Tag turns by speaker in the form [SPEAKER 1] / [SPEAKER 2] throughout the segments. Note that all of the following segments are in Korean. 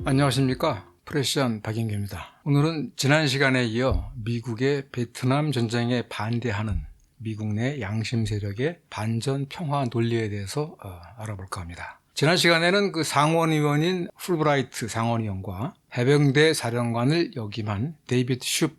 [SPEAKER 1] 안녕하십니까. 프레시안 박인규입니다. 오늘은 지난 시간에 이어 미국의 베트남 전쟁에 반대하는 미국 내 양심 세력의 반전 평화 논리에 대해서 알아볼까 합니다. 지난 시간에는 그 상원의원인 풀브라이트 상원의원과 해병대 사령관을 역임한 데이비드 슈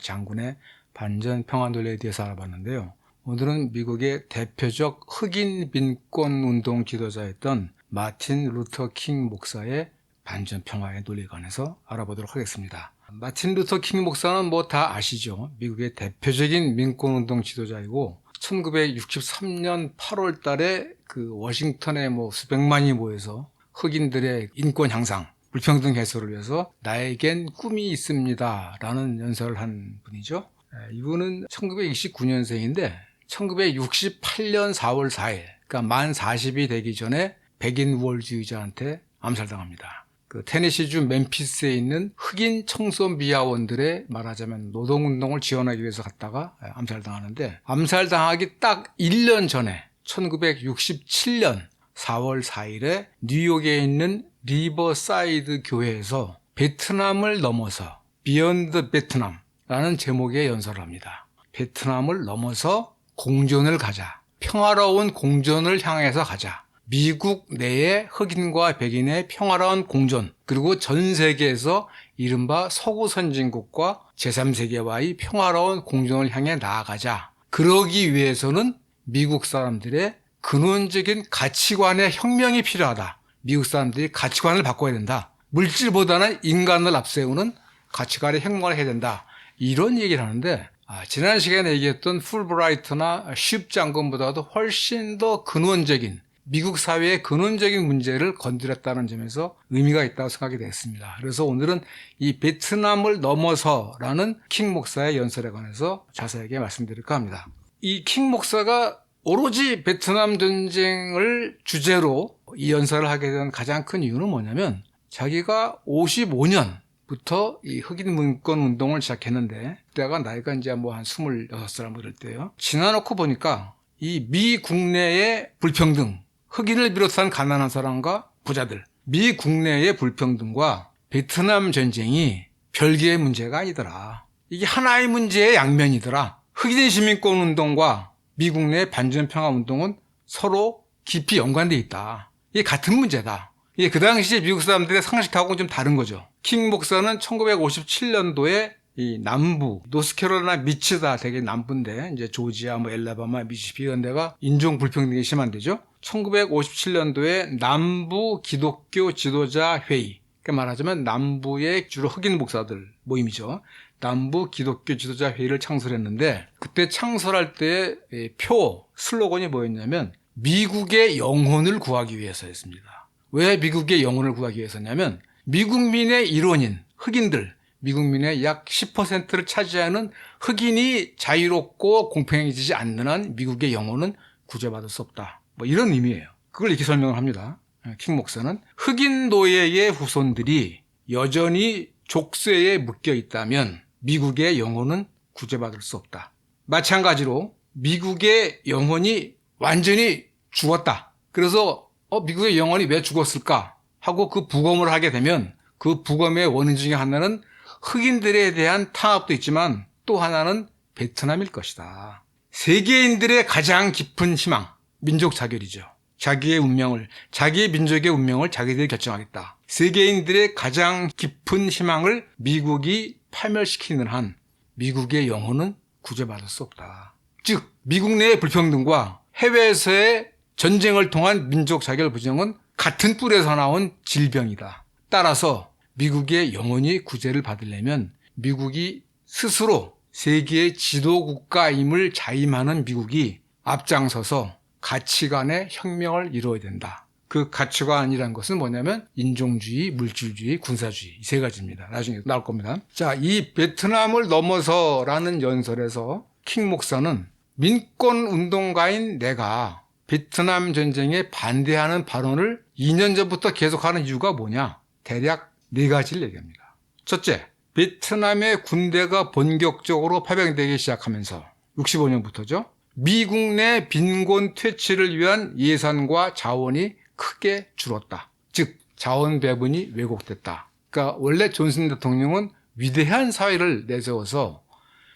[SPEAKER 1] 장군의 반전 평화 논리에 대해서 알아봤는데요. 오늘은 미국의 대표적 흑인 민권운동 지도자였던 마틴 루터 킹 목사의 반전 평화의 논리에 관해서 알아보도록 하겠습니다. 마틴 루터 킹 목사는 뭐 다 아시죠? 미국의 대표적인 민권운동 지도자이고 1963년 8월 달에 그 워싱턴에 수백만이 모여서 흑인들의 인권 향상, 불평등 해소를 위해서 나에겐 꿈이 있습니다 라는 연설을 한 분이죠. 이분은 1929년생인데 1968년 4월 4일, 그러니까 만 40이 되기 전에 백인 우월주의자한테 암살당합니다. 그 테네시주 멤피스에 있는 흑인 청소 미화원들의 말하자면 노동운동을 지원하기 위해서 갔다가 암살당하는데, 암살당하기 딱 1년 전에 1967년 4월 4일에 뉴욕에 있는 리버사이드 교회에서 베트남을 넘어서 비욘드 베트남라는 제목의 연설을 합니다. 베트남을 넘어서 공존을 가자, 평화로운 공존을 향해서 가자, 미국 내의 흑인과 백인의 평화로운 공존, 그리고 전 세계에서 이른바 서구 선진국과 제3세계와의 평화로운 공존을 향해 나아가자. 그러기 위해서는 미국 사람들의 근원적인 가치관의 혁명이 필요하다. 미국 사람들이 가치관을 바꿔야 된다. 물질보다는 인간을 앞세우는 가치관의 혁명을 해야 된다. 이런 얘기를 하는데, 지난 시간에 얘기했던 풀브라이트나 슈 장군보다도 훨씬 더 근원적인, 미국 사회의 근원적인 문제를 건드렸다는 점에서 의미가 있다고 생각이 됐습니다. 그래서 오늘은 이 베트남을 넘어서라는 킹 목사의 연설에 관해서 자세하게 말씀드릴까 합니다. 이 킹 목사가 오로지 베트남 전쟁을 주제로 이 연설을 하게 된 가장 큰 이유는 뭐냐면, 자기가 55년부터 이 흑인 민권 운동을 시작했는데, 그때가 나이가 이제 한 26살 이럴 때요. 지나놓고 보니까 이 미 국내의 불평등, 흑인을 비롯한 가난한 사람과 부자들, 미 국내의 불평등과 베트남 전쟁이 별개의 문제가 아니더라. 이게 하나의 문제의 양면이더라. 흑인 시민권 운동과 미국 내 반전 평화 운동은 서로 깊이 연관되어 있다. 이게 같은 문제다. 이게 그 당시에 미국 사람들의 상식하고는 좀 다른 거죠. 킹 목사는 1957년도에 이 남부, 노스캐롤라이나 미치다 되게 남부인데, 이제 조지아, 엘라바마, 미시시피 이런 데가 인종 불평등이 심한 데죠. 1957년도에 남부 기독교 지도자 회의, 그러니까 말하자면 남부의 주로 흑인 목사들 모임이죠. 남부 기독교 지도자 회의를 창설했는데, 그때 창설할 때의 슬로건이 뭐였냐면 미국의 영혼을 구하기 위해서였습니다. 왜 미국의 영혼을 구하기 위해서냐면, 미국민의 일원인 흑인들, 미국민의 약 10%를 차지하는 흑인이 자유롭고 공평해지지 않는 한 미국의 영혼은 구제받을 수 없다. 이런 의미예요. 그걸 이렇게 설명을 합니다. 킹 목사는 흑인 노예의 후손들이 여전히 족쇄에 묶여 있다면 미국의 영혼은 구제받을 수 없다. 마찬가지로 미국의 영혼이 완전히 죽었다. 그래서 미국의 영혼이 왜 죽었을까 하고 그 부검을 하게 되면, 그 부검의 원인 중에 하나는 흑인들에 대한 탄압도 있지만 또 하나는 베트남일 것이다. 세계인들의 가장 깊은 희망, 민족 자결이죠. 자기의 운명을, 자기의 민족의 운명을 자기들이 결정하겠다. 세계인들의 가장 깊은 희망을 미국이 파멸시키는 한 미국의 영혼은 구제받을 수 없다. 즉, 미국 내의 불평등과 해외에서의 전쟁을 통한 민족 자결 부정은 같은 뿔에서 나온 질병이다. 따라서 미국의 영혼이 구제를 받으려면 미국이 스스로 세계의 지도국가임을 자임하는 미국이 앞장서서 가치관의 혁명을 이루어야 된다. 그 가치관이라는 것은 뭐냐면 인종주의, 물질주의, 군사주의, 이 세 가지입니다. 나중에 나올 겁니다. 자, 이 베트남을 넘어서라는 연설에서 킹 목사는 민권운동가인 내가 베트남 전쟁에 반대하는 발언을 2년 전부터 계속하는 이유가 뭐냐? 대략 4가지를 얘기합니다. 첫째, 베트남의 군대가 본격적으로 파병되기 시작하면서 65년부터죠. 미국 내 빈곤 퇴치를 위한 예산과 자원이 크게 줄었다. 즉 자원 배분이 왜곡됐다. 그러니까 원래 존슨 대통령은 위대한 사회를 내세워서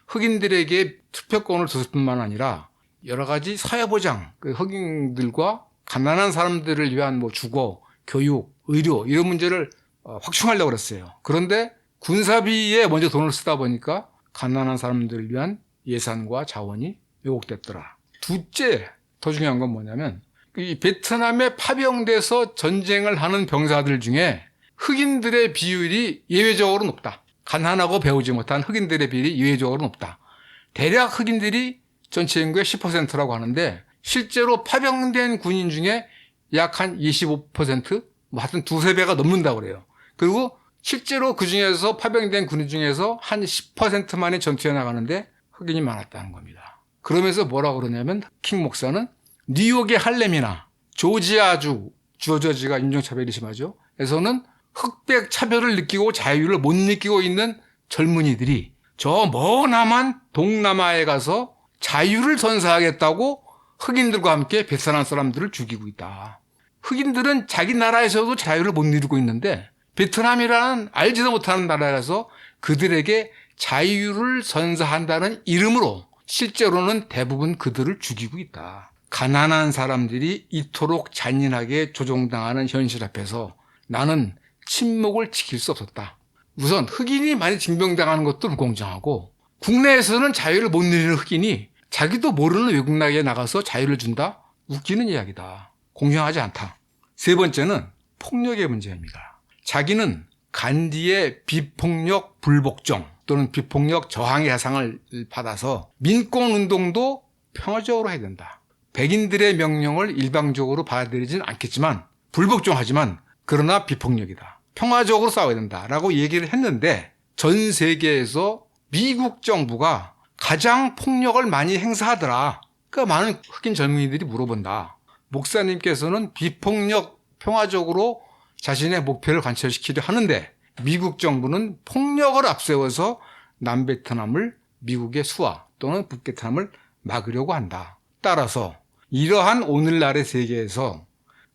[SPEAKER 1] 흑인들에게 투표권을 줬을 뿐만 아니라 여러 가지 사회보장, 흑인들과 가난한 사람들을 위한 주거, 교육, 의료 이런 문제를 확충하려고 그랬어요. 그런데 군사비에 먼저 돈을 쓰다 보니까 가난한 사람들을 위한 예산과 자원이 왜곡됐더라. 둘째, 더 중요한 건 뭐냐면 이 베트남에 파병돼서 전쟁을 하는 병사들 중에 흑인들의 비율이 예외적으로 높다. 가난하고 배우지 못한 흑인들의 비율이 예외적으로 높다. 대략 흑인들이 전체 인구의 10%라고 하는데 실제로 파병된 군인 중에 약 한 25%? 하여튼 두세 배가 넘는다고 그래요. 그리고 실제로 그 중에서 파병된 군인 중에서 한 10%만이 전투에 나가는데 흑인이 많았다는 겁니다. 그러면서 뭐라고 그러냐면 킹 목사는 뉴욕의 할렘이나 조지아주, 주저지가 인종차별이 심하죠. 에서는 흑백 차별을 느끼고 자유를 못 느끼고 있는 젊은이들이 저 머나만 동남아에 가서 자유를 선사하겠다고 흑인들과 함께 베트남 사람들을 죽이고 있다. 흑인들은 자기 나라에서도 자유를 못 누리고 있는데 베트남이라는 알지도 못하는 나라에서 그들에게 자유를 선사한다는 이름으로 실제로는 대부분 그들을 죽이고 있다. 가난한 사람들이 이토록 잔인하게 조종당하는 현실 앞에서 나는 침묵을 지킬 수 없었다. 우선 흑인이 많이 징병당하는 것도 불공정하고 국내에서는 자유를 못 누리는 흑인이 자기도 모르는 외국 나라에 나가서 자유를 준다? 웃기는 이야기다. 공정하지 않다. 세 번째는 폭력의 문제입니다. 자기는 간디의 비폭력 불복종 또는 비폭력 저항의 해상을 받아서 민권운동도 평화적으로 해야 된다. 백인들의 명령을 일방적으로 받아들이진 않겠지만 불복종하지만 그러나 비폭력이다. 평화적으로 싸워야 된다라고 얘기를 했는데 전 세계에서 미국 정부가 가장 폭력을 많이 행사하더라. 그러니까 많은 흑인 젊은이들이 물어본다. 목사님께서는 비폭력 평화적으로 자신의 목표를 관철시키려 하는데 미국 정부는 폭력을 앞세워서 남베트남을 미국의 수하 또는 북베트남을 막으려고 한다. 따라서 이러한 오늘날의 세계에서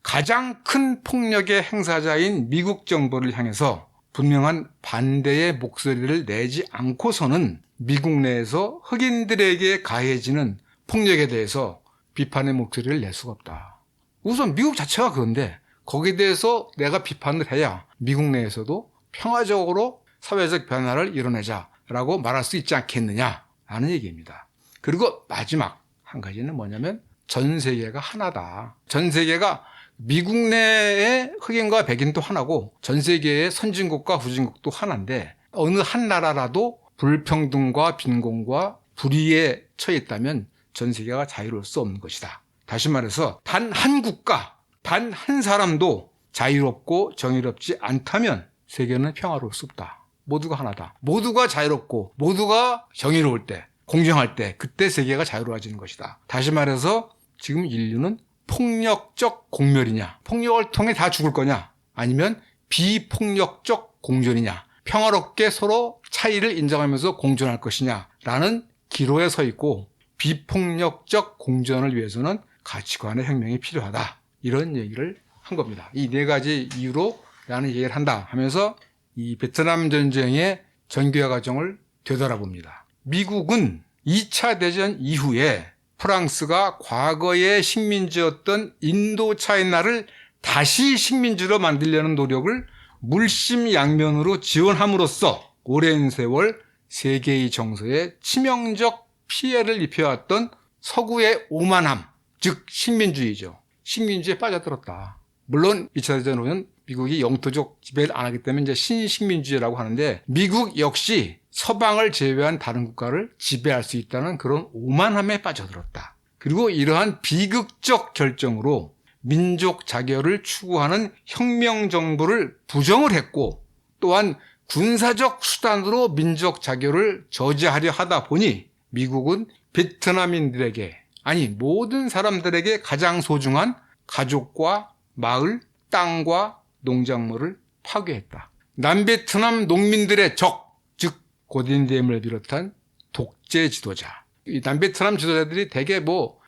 [SPEAKER 1] 가장 큰 폭력의 행사자인 미국 정부를 향해서 분명한 반대의 목소리를 내지 않고서는 미국 내에서 흑인들에게 가해지는 폭력에 대해서 비판의 목소리를 낼 수가 없다. 우선 미국 자체가 그런데 거기에 대해서 내가 비판을 해야 미국 내에서도 평화적으로 사회적 변화를 이뤄내자라고 말할 수 있지 않겠느냐라는 얘기입니다. 그리고 마지막 한 가지는 뭐냐면 전 세계가 하나다. 전 세계가 미국 내의 흑인과 백인도 하나고 전 세계의 선진국과 후진국도 하나인데 어느 한 나라라도 불평등과 빈곤과 불의에 처해 있다면 전 세계가 자유로울 수 없는 것이다. 다시 말해서 단 한 국가, 단 한 사람도 자유롭고 정의롭지 않다면 세계는 평화로울 수 없다. 모두가 하나다. 모두가 자유롭고 모두가 정의로울 때, 공정할 때 그때 세계가 자유로워지는 것이다. 다시 말해서 지금 인류는 폭력적 공멸이냐, 폭력을 통해 다 죽을 거냐, 아니면 비폭력적 공존이냐, 평화롭게 서로 차이를 인정하면서 공존할 것이냐라는 기로에 서 있고 비폭력적 공존을 위해서는 가치관의 혁명이 필요하다. 이런 얘기를 한 겁니다. 이 네 가지 이유로 라는 얘기를 한다 하면서 이 베트남 전쟁의 전개와 과정을 되돌아봅니다. 미국은 2차 대전 이후에 프랑스가 과거의 식민지였던 인도 차이나를 다시 식민지로 만들려는 노력을 물심양면으로 지원함으로써 오랜 세월 세계의 정서에 치명적 피해를 입혀왔던 서구의 오만함, 즉 식민주의죠. 식민주의에 빠져들었다. 물론 2차 대전 후는 미국이 영토적 지배를 안 하기 때문에 이제 신식민주의라고 하는데 미국 역시 서방을 제외한 다른 국가를 지배할 수 있다는 그런 오만함에 빠져들었다. 그리고 이러한 비극적 결정으로 민족 자결을 추구하는 혁명 정부를 부정을 했고 또한 군사적 수단으로 민족 자결을 저지하려 하다 보니 미국은 베트남인들에게 아니 모든 사람들에게 가장 소중한 가족과 마을, 땅과 농작물을 파괴했다. 남베트남 농민들의 적, 즉 고딘디엠을 비롯한 독재 지도자. 이 남베트남 지도자들이 대개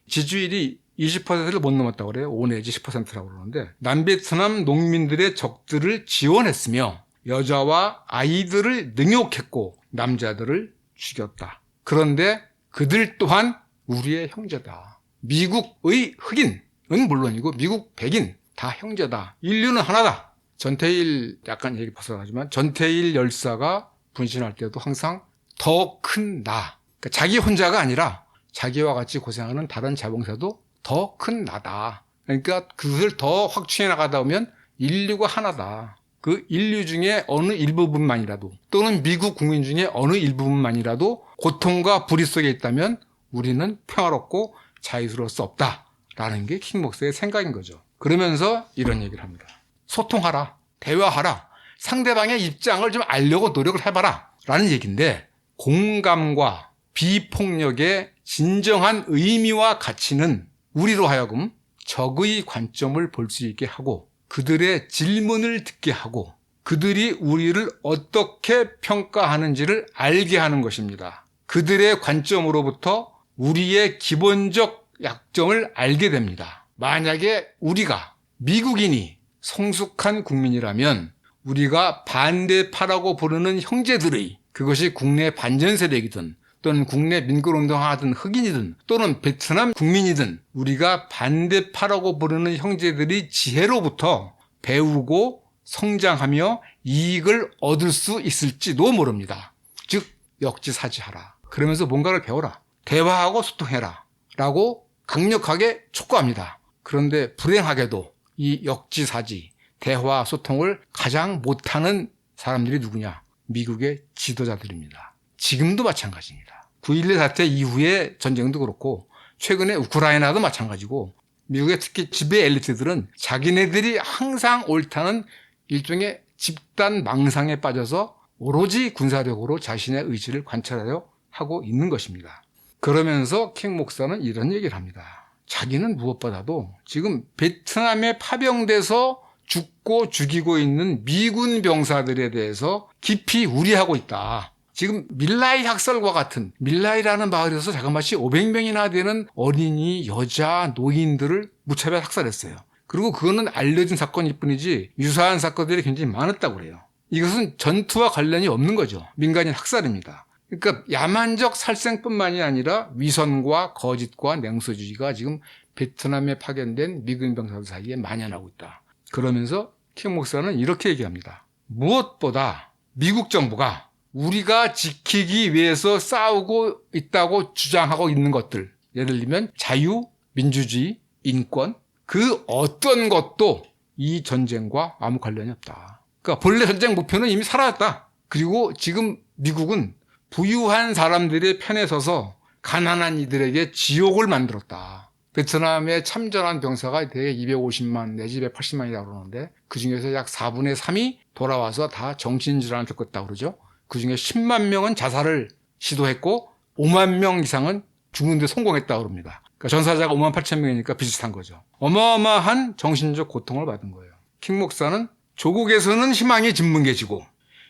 [SPEAKER 1] 지주율이 20%를 못 넘었다고 그래요. 5 내지 10%라고 그러는데 남베트남 농민들의 적들을 지원했으며 여자와 아이들을 능욕했고 남자들을 죽였다. 그런데 그들 또한 우리의 형제다. 미국의 흑인은 물론이고 미국 백인 다 형제다. 인류는 하나다. 전태일 약간 얘기 벗어나지만 전태일 열사가 분신할 때도 항상 더 큰 나. 그러니까 자기 혼자가 아니라 자기와 같이 고생하는 다른 자봉사도 더 큰 나다. 그러니까 그것을 더 확충해 나가다 보면 인류가 하나다. 그 인류 중에 어느 일부분만이라도 또는 미국 국민 중에 어느 일부분만이라도 고통과 불의 속에 있다면 우리는 평화롭고 자유스러울 수 없다라는 게 킹 목사의 생각인 거죠. 그러면서 이런 얘기를 합니다. 소통하라. 대화하라. 상대방의 입장을 좀 알려고 노력을 해봐라. 라는 얘기인데 공감과 비폭력의 진정한 의미와 가치는 우리로 하여금 적의 관점을 볼 수 있게 하고 그들의 질문을 듣게 하고 그들이 우리를 어떻게 평가하는지를 알게 하는 것입니다. 그들의 관점으로부터 우리의 기본적 약점을 알게 됩니다. 만약에 우리가 미국인이 성숙한 국민이라면 우리가 반대파라고 부르는 형제들의 그것이 국내 반전 세력이든 또는 국내 민권운동하던 흑인이든 또는 베트남 국민이든 우리가 반대파라고 부르는 형제들의 지혜로부터 배우고 성장하며 이익을 얻을 수 있을지도 모릅니다. 즉 역지사지하라. 그러면서 뭔가를 배워라. 대화하고 소통해라. 라고 강력하게 촉구합니다. 그런데 불행하게도 이 역지사지, 대화, 소통을 가장 못하는 사람들이 누구냐? 미국의 지도자들입니다. 지금도 마찬가지입니다. 9.11 사태 이후의 전쟁도 그렇고 최근에 우크라이나도 마찬가지고 미국의 특히 지배 엘리트들은 자기네들이 항상 옳다는 일종의 집단 망상에 빠져서 오로지 군사력으로 자신의 의지를 관철하려 하고 있는 것입니다. 그러면서 킹 목사는 이런 얘기를 합니다. 자기는 무엇보다도 지금 베트남에 파병돼서 죽고 죽이고 있는 미군 병사들에 대해서 깊이 우려하고 있다. 지금 밀라이 학살과 같은 밀라이라는 마을에서 자그마치 500명이나 되는 어린이, 여자, 노인들을 무차별 학살했어요. 그리고 그거는 알려진 사건일 뿐이지 유사한 사건들이 굉장히 많았다고 그래요. 이것은 전투와 관련이 없는 거죠. 민간인 학살입니다. 그러니까 야만적 살생뿐만이 아니라 위선과 거짓과 냉소주의가 지금 베트남에 파견된 미군 병사들 사이에 만연하고 있다. 그러면서 킹 목사는 이렇게 얘기합니다. 무엇보다 미국 정부가 우리가 지키기 위해서 싸우고 있다고 주장하고 있는 것들, 예를 들면 자유, 민주주의, 인권, 그 어떤 것도 이 전쟁과 아무 관련이 없다. 그러니까 본래 전쟁 목표는 이미 사라졌다. 그리고 지금 미국은 부유한 사람들의 편에 서서 가난한 이들에게 지옥을 만들었다. 베트남에 참전한 병사가 대개 250만 내지 280만이라고 그러는데 그중에서 약 4분의 3이 돌아와서 다 정신질환을 겪었다고 그러죠. 그중에 10만 명은 자살을 시도했고 5만 명 이상은 죽는 데 성공했다고 그럽니다. 그러니까 전사자가 5만 8천 명이니까 비슷한 거죠. 어마어마한 정신적 고통을 받은 거예요. 킹 목사는 조국에서는 희망이 짓뭉개지고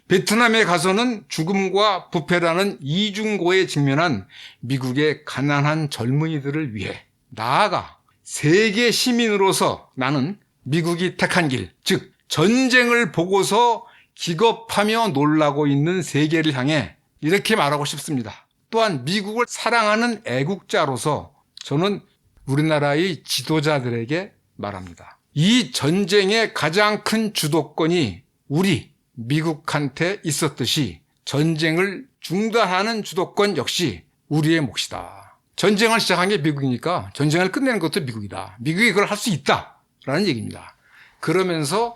[SPEAKER 1] 베트남에 가서는 죽음과 부패라는 이중고에 직면한 미국의 가난한 젊은이들을 위해 나아가 세계 시민으로서 나는 미국이 택한 길, 즉 전쟁을 보고서 기겁하며 놀라고 있는 세계를 향해 이렇게 말하고 싶습니다. 또한 미국을 사랑하는 애국자로서 저는 우리나라의 지도자들에게 말합니다. 이 전쟁의 가장 큰 주도권이 우리 미국한테 있었듯이 전쟁을 중단하는 주도권 역시 우리의 몫이다. 전쟁을 시작한 게 미국이니까 전쟁을 끝내는 것도 미국이다. 미국이 그걸 할 수 있다라는 얘기입니다. 그러면서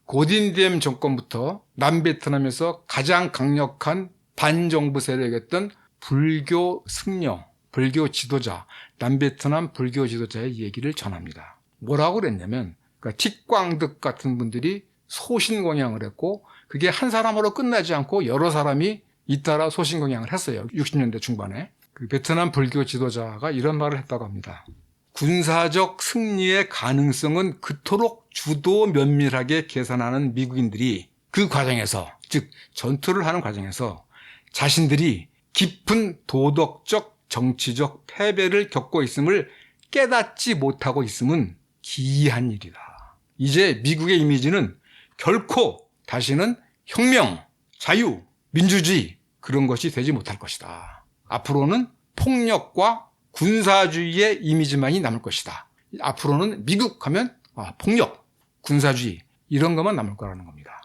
[SPEAKER 1] 고딘디엠 정권부터 남베트남에서 가장 강력한 반정부 세력이었던 불교 승려, 불교 지도자, 남베트남 불교 지도자의 얘기를 전합니다. 뭐라고 그랬냐면 그러니까 틱광득 같은 분들이 소신공양을 했고 그게 한 사람으로 끝나지 않고 여러 사람이 잇따라 소신공양을 했어요. 60년대 중반에. 그 베트남 불교 지도자가 이런 말을 했다고 합니다. 군사적 승리의 가능성은 그토록 주도 면밀하게 계산하는 미국인들이 그 과정에서, 즉 전투를 하는 과정에서 자신들이 깊은 도덕적, 정치적 패배를 겪고 있음을 깨닫지 못하고 있음은 기이한 일이다. 이제 미국의 이미지는 결코 다시는 혁명, 자유, 민주주의 그런 것이 되지 못할 것이다. 앞으로는 폭력과 군사주의의 이미지만이 남을 것이다. 앞으로는 미국 하면 폭력, 군사주의 이런 것만 남을 거라는 겁니다.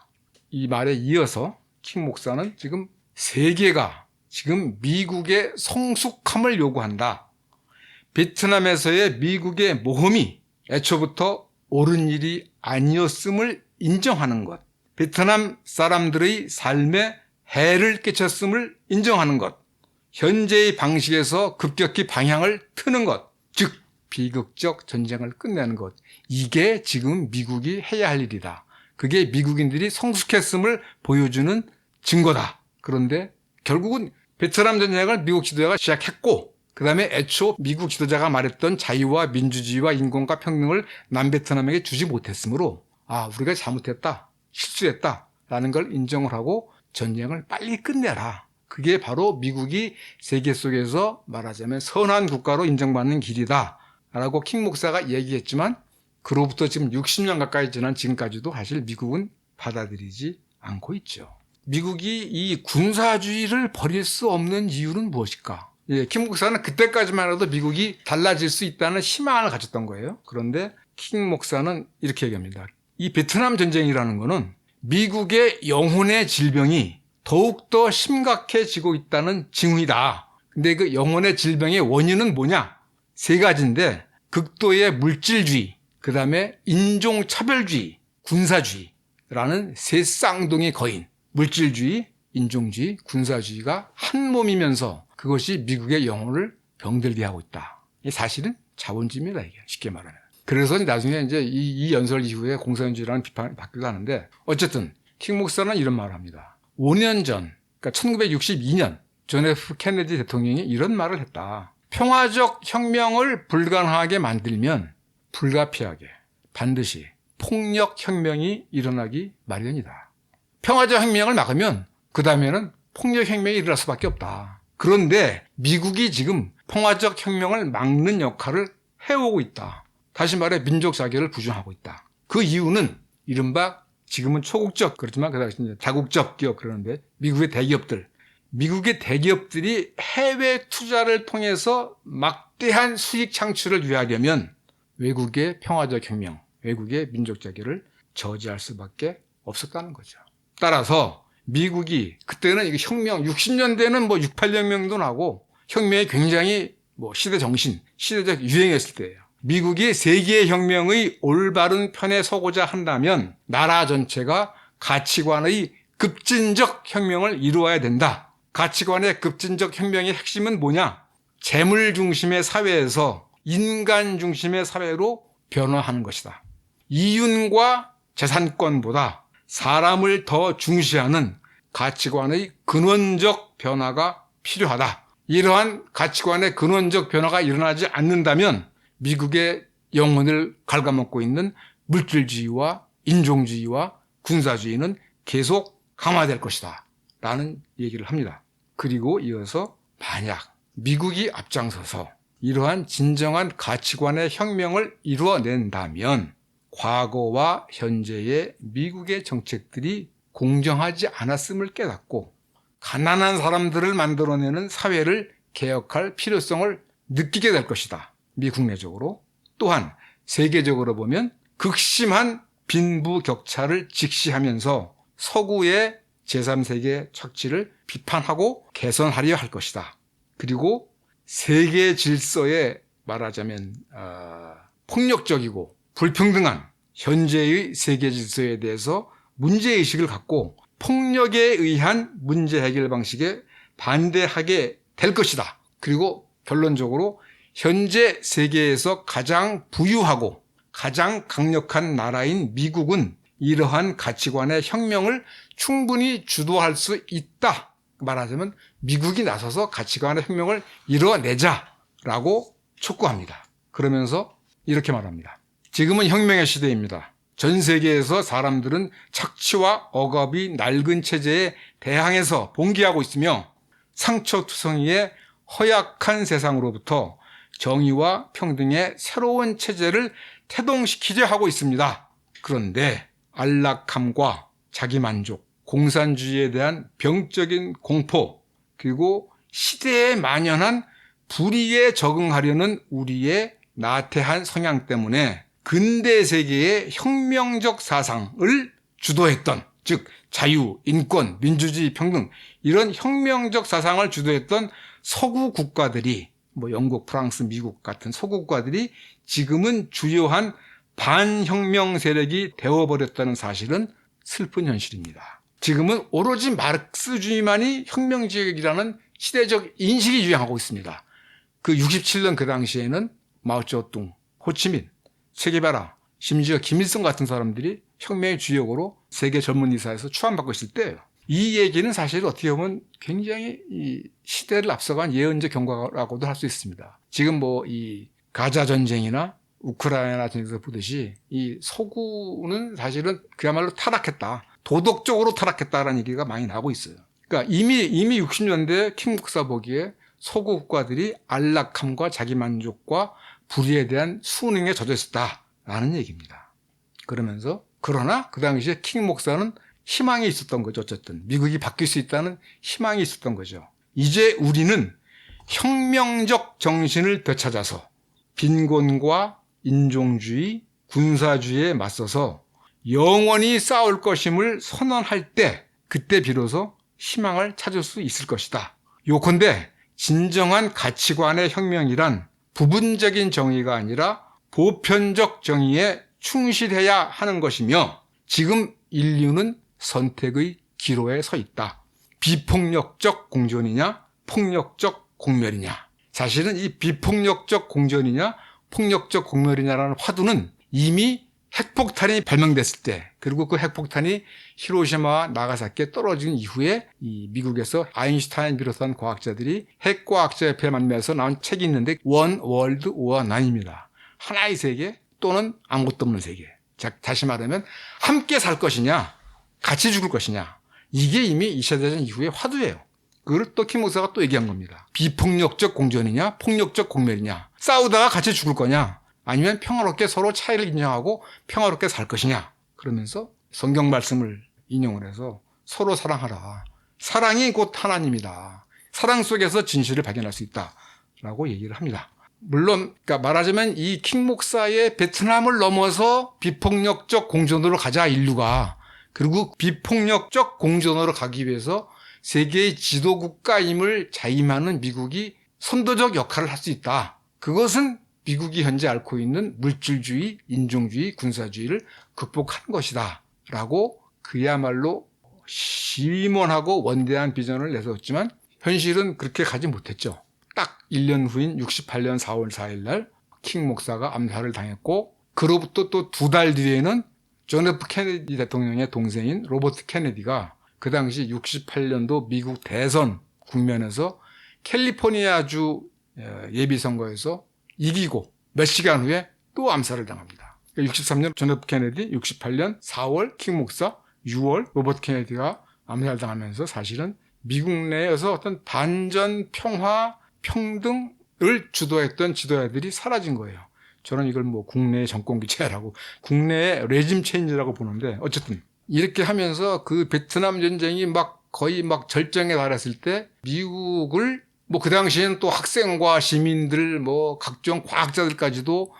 [SPEAKER 1] 이 말에 이어서 킹 목사는 지금 세계가 지금 미국의 성숙함을 요구한다. 베트남에서의 미국의 모험이 애초부터 옳은 일이 아니었음을 인정하는 것, 베트남 사람들의 삶에 해를 끼쳤음을 인정하는 것, 현재의 방식에서 급격히 방향을 트는 것, 즉 비극적 전쟁을 끝내는 것, 이게 지금 미국이 해야 할 일이다. 그게 미국인들이 성숙했음을 보여주는 증거다. 그런데 결국은 베트남 전쟁을 미국 지도자가 시작했고 그 다음에 애초 미국 지도자가 말했던 자유와 민주주의와 인권과 평등을 남베트남에게 주지 못했으므로 우리가 잘못했다, 실수했다 라는 걸 인정을 하고 전쟁을 빨리 끝내라. 그게 바로 미국이 세계 속에서 말하자면 선한 국가로 인정받는 길이다 라고 킹 목사가 얘기했지만 그로부터 지금 60년 가까이 지난 지금까지도 사실 미국은 받아들이지 않고 있죠. 미국이 이 군사주의를 버릴 수 없는 이유는 무엇일까? 킹 목사는 그때까지만 해도 미국이 달라질 수 있다는 희망을 가졌던 거예요. 그런데 킹 목사는 이렇게 얘기합니다. 이 베트남 전쟁이라는 거는 미국의 영혼의 질병이 더욱더 심각해지고 있다는 징후이다. 근데 그 영혼의 질병의 원인은 뭐냐? 세 가지인데 극도의 물질주의, 그 다음에 인종차별주의, 군사주의라는 세 쌍둥이 거인, 물질주의, 인종주의, 군사주의가 한 몸이면서 그것이 미국의 영혼을 병들게 하고 있다. 이 사실은 자본주의입니다, 이게. 쉽게 말하면. 그래서 나중에 이제 이 연설 이후에 공산주의라는 비판이 받기도 하는데, 어쨌든, 킹 목사는 이런 말을 합니다. 5년 전, 그러니까 1962년, 존 F 케네디 대통령이 이런 말을 했다. 평화적 혁명을 불가능하게 만들면 불가피하게 반드시 폭력혁명이 일어나기 마련이다. 평화적 혁명을 막으면 그 다음에는 폭력혁명이 일어날 수밖에 없다. 그런데 미국이 지금 평화적 혁명을 막는 역할을 해오고 있다. 다시 말해 민족 자결을 부정하고 있다. 그 이유는 이른바 지금은 초국적, 그렇지만 그 당시 다국적 기업 그러는데 미국의 대기업들이 해외 투자를 통해서 막대한 수익 창출을 위하려면 외국의 평화적 혁명, 외국의 민족 자결을 저지할 수밖에 없었다는 거죠. 따라서 미국이 그때는 이게 혁명 60년대는 68혁명도 나고 혁명이 굉장히 시대 정신, 시대적 유행했을 때예요. 미국이 세계 혁명의 올바른 편에 서고자 한다면 나라 전체가 가치관의 급진적 혁명을 이루어야 된다. 가치관의 급진적 혁명의 핵심은 뭐냐? 재물 중심의 사회에서 인간 중심의 사회로 변화하는 것이다. 이윤과 재산권보다 사람을 더 중시하는 가치관의 근원적 변화가 필요하다. 이러한 가치관의 근원적 변화가 일어나지 않는다면 미국의 영혼을 갉아먹고 있는 물질주의와 인종주의와 군사주의는 계속 강화될 것이다 라는 얘기를 합니다. 그리고 이어서 만약 미국이 앞장서서 이러한 진정한 가치관의 혁명을 이루어낸다면 과거와 현재의 미국의 정책들이 공정하지 않았음을 깨닫고 가난한 사람들을 만들어내는 사회를 개혁할 필요성을 느끼게 될 것이다. 미국 내적으로. 또한 세계적으로 보면 극심한 빈부격차를 직시하면서 서구의 제3세계 착취를 비판하고 개선하려 할 것이다. 그리고 세계 질서에 말하자면 폭력적이고 불평등한 현재의 세계 질서에 대해서 문제의식을 갖고 폭력에 의한 문제 해결 방식에 반대하게 될 것이다. 그리고 결론적으로 현재 세계에서 가장 부유하고 가장 강력한 나라인 미국은 이러한 가치관의 혁명을 충분히 주도할 수 있다. 말하자면 미국이 나서서 가치관의 혁명을 이뤄내자라고 촉구합니다. 그러면서 이렇게 말합니다. 지금은 혁명의 시대입니다. 전 세계에서 사람들은 착취와 억압이 낡은 체제에 대항해서 봉기하고 있으며 상처투성이의 허약한 세상으로부터 정의와 평등의 새로운 체제를 태동시키려 하고 있습니다. 그런데 안락함과 자기만족, 공산주의에 대한 병적인 공포, 그리고 시대에 만연한 불의에 적응하려는 우리의 나태한 성향 때문에 근대 세계의 혁명적 사상을 주도했던, 즉 자유, 인권, 민주주의, 평등 이런 혁명적 사상을 주도했던 서구 국가들이 영국, 프랑스, 미국 같은 서구 국가들이 지금은 주요한 반혁명 세력이 되어버렸다는 사실은 슬픈 현실입니다. 지금은 오로지 마르크스주의만이 혁명적이라는 시대적 인식이 유행하고 있습니다. 그 67년 그 당시에는 마오쩌둥, 호치민, 체게바라, 심지어 김일성 같은 사람들이 혁명의 주역으로 세계 젊은이사에서 추앙받고 있을 때예요. 이 얘기는 사실 어떻게 보면 굉장히 이 시대를 앞서간 예언적 경과라고도 할 수 있습니다. 지금 이 가자 전쟁이나 우크라이나 전쟁에서 보듯이 이 서구는 사실은 그야말로 타락했다. 도덕적으로 타락했다라는 얘기가 많이 나오고 있어요. 그러니까 이미 60년대 킹 목사 보기에 서구 국가들이 안락함과 자기만족과 불의에 대한 수능에 젖어 있었다라는 얘기입니다. 그러나 그 당시에 킹 목사는 희망이 있었던 거죠. 어쨌든 미국이 바뀔 수 있다는 희망이 있었던 거죠. 이제 우리는 혁명적 정신을 되찾아서 빈곤과 인종주의, 군사주의에 맞서서 영원히 싸울 것임을 선언할 때 그때 비로소 희망을 찾을 수 있을 것이다. 요컨대 진정한 가치관의 혁명이란 부분적인 정의가 아니라 보편적 정의에 충실해야 하는 것이며 지금 인류는 선택의 기로에 서 있다. 비폭력적 공존이냐 폭력적 공멸이냐. 사실은 이 비폭력적 공존이냐 폭력적 공멸이냐라는 화두는 이미 핵폭탄이 발명됐을 때 그리고 그 핵폭탄이 히로시마와 나가사키에 떨어진 이후에 이 미국에서 아인슈타인 비롯한 과학자들이 핵과학자협회에 만나서 나온 책이 있는데 원 월드 오어 9입니다. 하나의 세계 또는 아무것도 없는 세계. 자, 다시 말하면 함께 살 것이냐 같이 죽을 것이냐. 이게 이미 2차 대전 이후의 화두예요. 그걸 또 킹 목사가 또 얘기한 겁니다. 비폭력적 공존이냐 폭력적 공멸이냐. 싸우다가 같이 죽을 거냐 아니면 평화롭게 서로 차이를 인정하고 평화롭게 살 것이냐. 그러면서 성경 말씀을 인용을 해서 서로 사랑하라. 사랑이 곧 하나님이다. 사랑 속에서 진실을 발견할 수 있다라고 얘기를 합니다. 물론 그러니까 말하자면 이 킹 목사의 베트남을 넘어서 비폭력적 공존으로 가자 인류가. 그리고 비폭력적 공존으로 가기 위해서 세계의 지도국가임을 자임하는 미국이 선도적 역할을 할 수 있다. 그것은 미국이 현재 앓고 있는 물질주의, 인종주의, 군사주의를 극복한 것이다. 라고 그야말로 심원하고 원대한 비전을 내세웠지만 현실은 그렇게 가지 못했죠. 딱 1년 후인 68년 4월 4일 날 킹 목사가 암살을 당했고 그로부터 또 2달 뒤에는 존 F 케네디 대통령의 동생인 로버트 케네디가 그 당시 68년도 미국 대선 국면에서 캘리포니아주 예비선거에서 이기고 몇 시간 후에 또 암살을 당합니다. 63년 존 F 케네디, 68년 4월 킹 목사, 6월 로버트 케네디가 암살당하면서 사실은 미국 내에서 어떤 반전, 평화, 평등을 주도했던 지도자들이 사라진 거예요. 저는 이걸 국내의 정권기체라고 국내의 레짐 체인지라고 보는데 어쨌든 이렇게 하면서 그 베트남 전쟁이 거의 절정에 달했을 때 미국을 그 당시에는 또 학생과 시민들 각종 과학자들까지도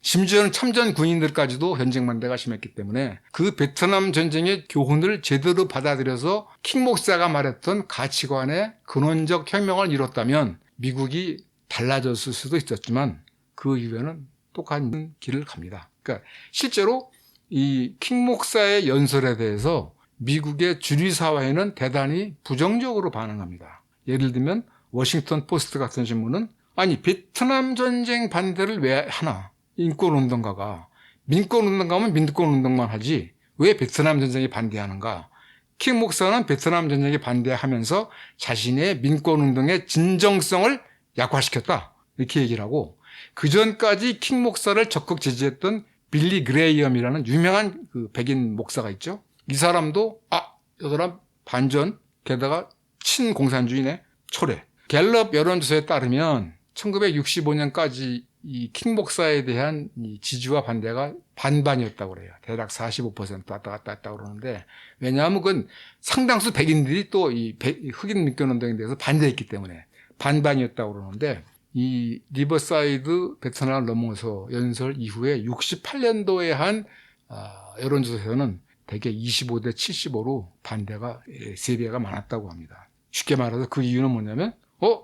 [SPEAKER 1] 심지어는 참전 군인들까지도 현장반대가 심했기 때문에 그 베트남 전쟁의 교훈을 제대로 받아들여서 킹 목사가 말했던 가치관의 근원적 혁명을 이뤘다면 미국이 달라졌을 수도 있었지만 그 이후에는 똑같은 길을 갑니다. 그러니까 실제로 이 킹 목사의 연설에 대해서 미국의 주류사회는 대단히 부정적으로 반응합니다. 예를 들면 워싱턴 포스트 같은 신문은 아니 베트남 전쟁 반대를 왜 하나? 인권운동가가 민권운동가면 민권운동만 하지 왜 베트남 전쟁에 반대하는가? 킹 목사는 베트남 전쟁에 반대하면서 자신의 민권운동의 진정성을 약화시켰다. 이렇게 얘기를 하고 그전까지 킹 목사를 적극 지지했던 빌리 그레이엄이라는 유명한 백인 목사가 있죠. 이 사람도 이 사람 반전 게다가 친공산주의네. 초래. 갤럽 여론조사에 따르면 1965년까지 이 킹 목사에 대한 이 지지와 반대가 반반이었다고 그래요. 대략 45% 왔다 갔다 했다고 그러는데, 왜냐하면 그건 상당수 백인들이 또 이 흑인 민권운동에 대해서 반대했기 때문에 반반이었다고 그러는데, 이 리버사이드 베트남을 넘어서 연설 이후에 68년도에 한 여론조사에서는 대개 25대 75로 반대가 3배가 많았다고 합니다. 쉽게 말해서 그 이유는 뭐냐면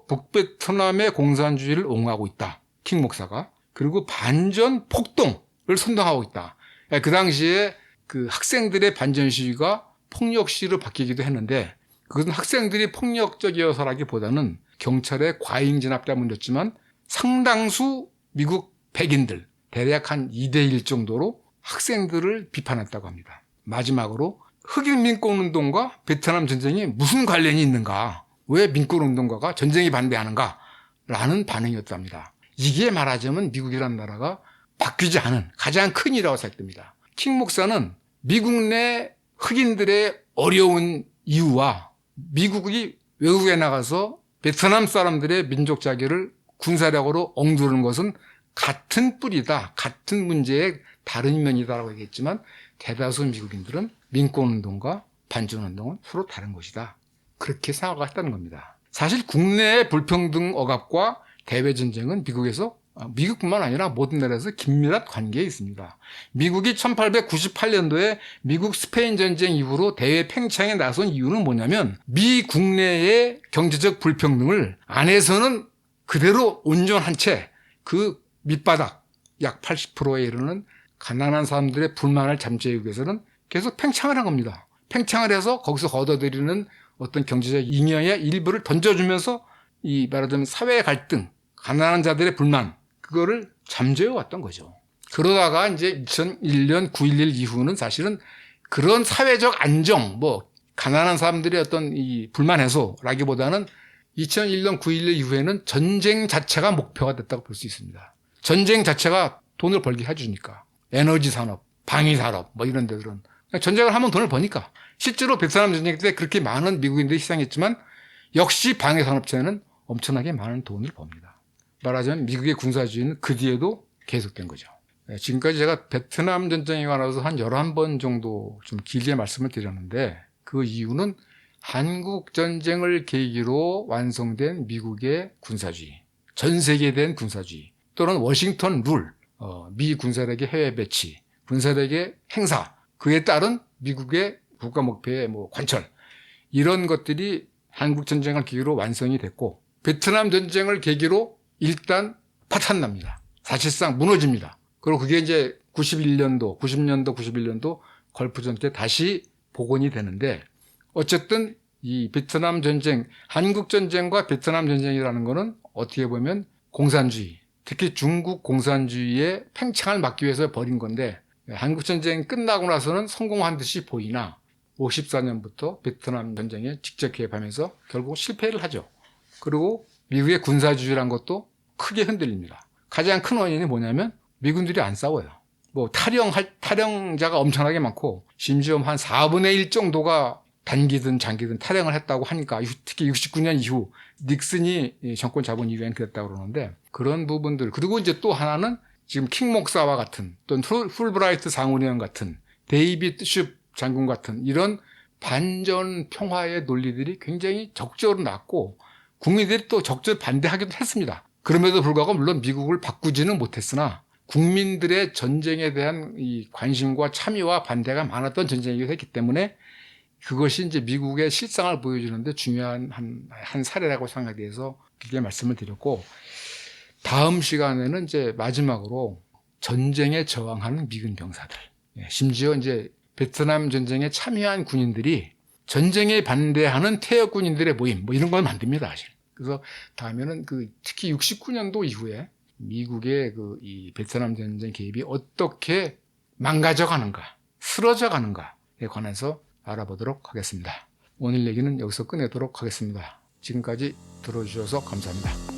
[SPEAKER 1] 북베트남의 공산주의를 옹호하고 있다, 킹 목사가. 그리고 반전 폭동을 선동하고 있다. 그 당시에 그 학생들의 반전 시위가 폭력 시위로 바뀌기도 했는데, 그것은 학생들이 폭력적이어서라기보다는 경찰의 과잉 진압 때문이었지만 상당수 미국 백인들, 대략 한 2대1 정도로 학생들을 비판했다고 합니다. 마지막으로 흑인 민권운동과 베트남 전쟁이 무슨 관련이 있는가, 왜 민권운동가가 전쟁에 반대하는가 라는 반응이었답니다. 이게 말하자면 미국이라는 나라가 바뀌지 않은 가장 큰 일이라고 생각됩니다. 킹 목사는 미국 내 흑인들의 어려운 이유와 미국이 외국에 나가서 베트남 사람들의 민족 자기를 군사력으로 엉두르는 것은 같은 뿌리다, 같은 문제의 다른 면이다라고 얘기했지만, 대다수 미국인들은 민권운동과 반전운동은 서로 다른 것이다, 그렇게 생각했다는 겁니다. 사실 국내의 불평등 억압과 대외전쟁은 미국뿐만 아니라 모든 나라에서 긴밀한 관계에 있습니다. 미국이 1898년도에 미국 스페인 전쟁 이후로 대외 팽창에 나선 이유는 뭐냐면, 미 국내의 경제적 불평등을 안에서는 그대로 온전한 채 그 밑바닥 약 80%에 이르는 가난한 사람들의 불만을 잠재우기 위해서는 계속 팽창을 한 겁니다. 팽창을 해서 거기서 얻어들이는 어떤 경제적 잉여의 일부를 던져주면서 이 말하자면 사회의 갈등, 가난한 자들의 불만, 그거를 잠재워 왔던 거죠. 그러다가 이제 2001년 9.11 이후는 사실은 그런 사회적 안정, 가난한 사람들의 어떤 이 불만 해소라기보다는 2001년 9.11 이후에는 전쟁 자체가 목표가 됐다고 볼 수 있습니다. 전쟁 자체가 돈을 벌게 해주니까. 에너지 산업, 방위 산업, 이런 데들은 전쟁을 하면 돈을 버니까. 실제로 베트남 전쟁 때 그렇게 많은 미국인들이 희생했지만 역시 방위 산업체는 엄청나게 많은 돈을 법니다. 말하자면 미국의 군사주의는 그 뒤에도 계속된 거죠. 지금까지 제가 베트남 전쟁에 관해서 한 11번 정도 좀 길게 말씀을 드렸는데, 그 이유는 한국 전쟁을 계기로 완성된 미국의 군사주의, 전 세계에 대한 군사주의, 또는 워싱턴 룰, 미 군사력의 해외 배치, 군사력의 행사, 그에 따른 미국의 국가 목표의 관철, 이런 것들이 한국 전쟁을 계기로 완성이 됐고, 베트남 전쟁을 계기로 일단 파탄납니다. 사실상 무너집니다. 그리고 그게 이제 90년도, 91년도 걸프전 때 다시 복원이 되는데, 어쨌든 이 베트남 전쟁, 한국 전쟁과 베트남 전쟁이라는 거는 어떻게 보면 공산주의, 특히 중국 공산주의의 팽창을 막기 위해서 벌인 건데, 한국 전쟁 끝나고 나서는 성공한 듯이 보이나 54년부터 베트남 전쟁에 직접 개입하면서 결국 실패를 하죠. 그리고 미국의 군사주의란 것도 크게 흔들립니다. 가장 큰 원인이 뭐냐면 미군들이 안 싸워요. 탈영자가 엄청나게 많고, 심지어 한 4분의 1 정도가 단기든 장기든 탈영을 했다고 하니까, 특히 69년 이후 닉슨이 정권 잡은 이후엔 그랬다고 그러는데, 그런 부분들. 그리고 이제 또 하나는 지금 킹 목사와 같은, 또는 풀브라이트 상원의원 같은, 데이비드 슈 장군 같은 이런 반전 평화의 논리들이 굉장히 적절히 났고, 국민들이 또 적절 반대하기도 했습니다. 그럼에도 불구하고 물론 미국을 바꾸지는 못했으나 국민들의 전쟁에 대한 이 관심과 참여와 반대가 많았던 전쟁이기도 했기 때문에, 그것이 이제 미국의 실상을 보여주는데 중요한 한 사례라고 생각이 돼서 길게 말씀을 드렸고, 다음 시간에는 이제 마지막으로 전쟁에 저항하는 미군 병사들, 심지어 이제 베트남 전쟁에 참여한 군인들이 전쟁에 반대하는 퇴역 군인들의 모임, 이런 걸 만듭니다, 사실. 그래서 다음에는 특히 69년도 이후에 미국의 이 베트남 전쟁 개입이 어떻게 망가져 가는가, 쓰러져 가는가에 관해서 알아보도록 하겠습니다. 오늘 얘기는 여기서 끝내도록 하겠습니다. 지금까지 들어주셔서 감사합니다.